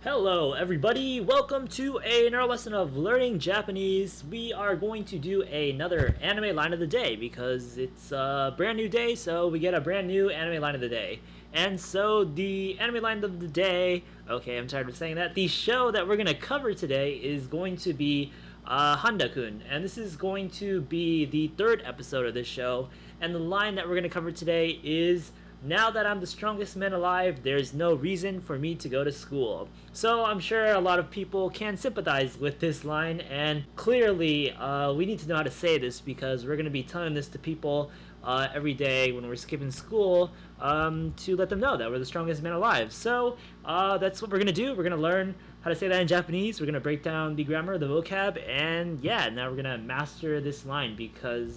Hello everybody, welcome to another lesson of learning Japanese. We are going to do another anime line of the day because it's a brand new day, so we get a brand new anime line of the day. And so the anime line of the day, okay, I'm tired of saying that, the show that we're going to cover today is going to be Handa-kun, and this is going to be the third episode of this show, and the line that we're going to cover today is, "Now that I'm the strongest man alive, there's no reason for me to go to school." So I'm sure a lot of people can sympathize with this line, and clearly we need to know how to say this because we're going to be telling this to people every day when we're skipping school to let them know that we're the strongest man alive. So that's what we're going to do. We're going to learn how to say that in Japanese. We're going to break down the grammar, the vocab, and yeah, now we're going to master this line because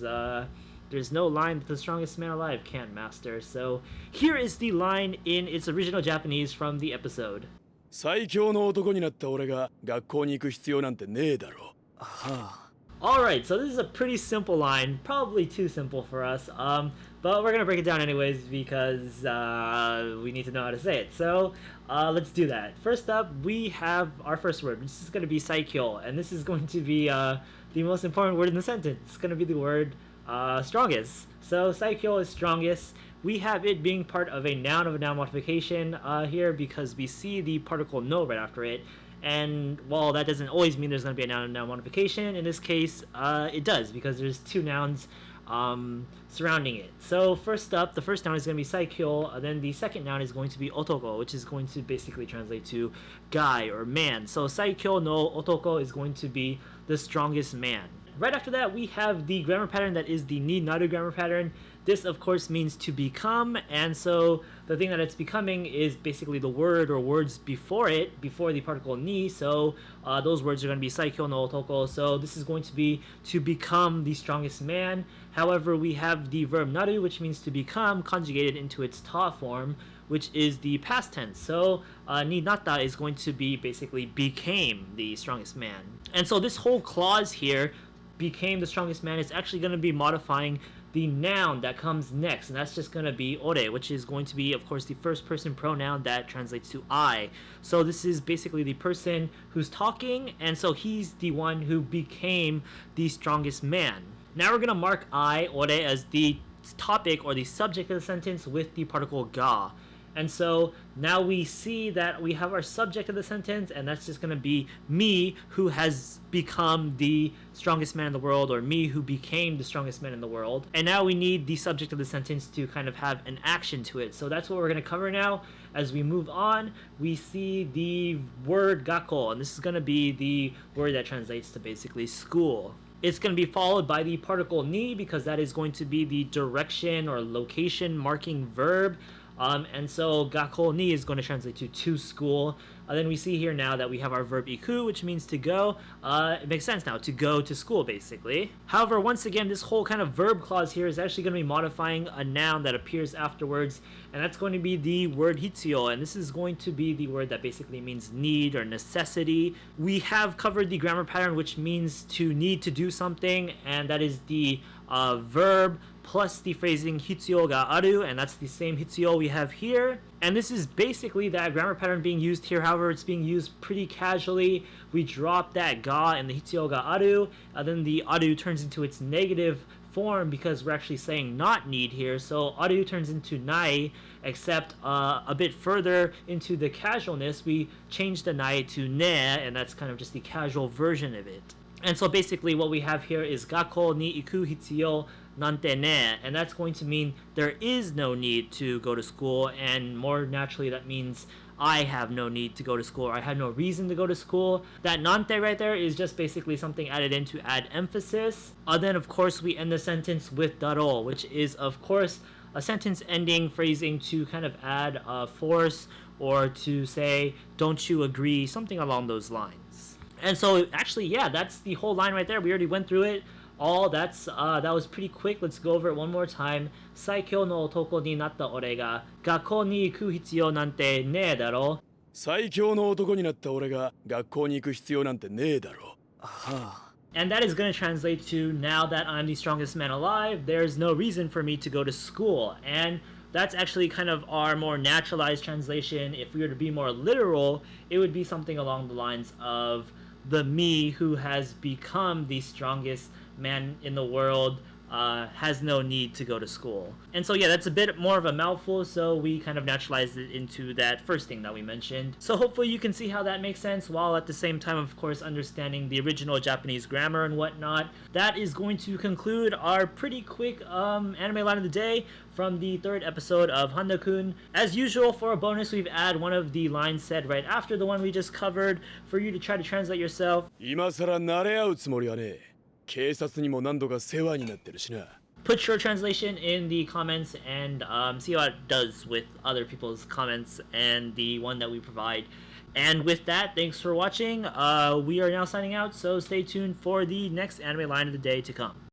there's no line that the strongest man alive can't master. So here is the line in its original Japanese from the episode. 最強の男になった俺が学校に行く必要なんてねえだろ。Alright, so this is a pretty simple line, probably too simple for us, but we're gonna break it down anyways because we need to know how to say it. So let's do that. First up, we have our first word. This is gonna be Saikyou, and this is going to be the most important word in the sentence. It's gonna be the word strongest. So Saikyou is strongest. We have it being part of a noun modification here because we see the particle no right after it. And while that doesn't always mean there's going to be a noun modification, in this case it does because there's two nouns surrounding it. So first up, the first noun is going to be Saikyou, then the second noun is going to be otoko, which is going to basically translate to guy or man. So Saikyou no otoko is going to be the strongest man. Right after that, we have the grammar pattern that is the ni naru grammar pattern. This, of course, means to become, and so the thing that it's becoming is basically the word or words before it, before the particle ni, so those words are going to be Saikyou no otoko, so this is going to be to become the strongest man. However, we have the verb naru, which means to become, conjugated into its ta form, which is the past tense. So ni natta is going to be basically became the strongest man. And so this whole clause here, became the strongest man, is actually going to be modifying the noun that comes next, and that's just going to be ore, which is going to be, of course, the first person pronoun that translates to I. So this is basically the person who's talking, and so he's the one who became the strongest man. Now we're going to mark I, ore, as the topic or the subject of the sentence with the particle ga. And so now we see that we have our subject of the sentence, and that's just going to be me who has become the strongest man in the world, or me who became the strongest man in the world. And now we need the subject of the sentence to kind of have an action to it. So that's what we're going to cover now. As we move on, we see the word gakkou, and this is going to be the word that translates to basically school. It's going to be followed by the particle ni because that is going to be the direction or location marking verb. And so gakkou ni is going to translate to school. Then we see here now that we have our verb iku, which means to go. It makes sense now, to go to school basically. However, once again, this whole kind of verb clause here is actually going to be modifying a noun that appears afterwards, and that's going to be the word hitsuyou, and this is going to be the word that basically means need or necessity. We have covered the grammar pattern, which means to need to do something, and that is the verb plus the phrasing hitsuyou ga aru, and that's the same hitsuyou we have here. And this is basically that grammar pattern being used here. However, it's being used pretty casually. We drop that ga in the hitsuyou ga aru, and then the aru turns into its negative form because we're actually saying not need here. So aru turns into nai, except a bit further into the casualness, we change the nai to ne, and that's kind of just the casual version of it. And so basically what we have here is gakkou ni iku hitsuyou nante ne, and that's going to mean there is no need to go to school, and more naturally that means I have no need to go to school, or I have no reason to go to school. That nante right there is just basically something added in to add emphasis. Then of course we end the sentence with daro, which is of course a sentence ending phrasing to kind of add force or to say don't you agree, something along those lines. And so actually, yeah, that's the whole line right there. We already went through it all. That was pretty quick. Let's go over it one more time. Saikyou no otoko ni natta ore ga gakkou ni iku hitsuyou nante ne e daro. 最強の男になった俺が学校に行く必要なんてねえだろ。And that is going to translate to, now that I'm the strongest man alive, there's no reason for me to go to school. And that's actually kind of our more naturalized translation. If we were to be more literal, it would be something along the lines of the me who has become the strongest man in the world has no need to go to school. And so yeah, that's a bit more of a mouthful, so we kind of naturalized it into that first thing that we mentioned. So hopefully you can see how that makes sense, while at the same time, of course, understanding the original Japanese grammar and whatnot. That is going to conclude our pretty quick anime line of the day from the third episode of Handa-kun. As usual, for a bonus, we've added one of the lines said right after the one we just covered for you to try to translate yourself. 今さらなれ合うつもりはねえ。警察にも何度か世話になってるしな。Put your translation in the comments and see how it does with other people's comments and the one that we provide. And with that, thanks for watching. We are now signing out, so stay tuned for the next anime line of the day to come.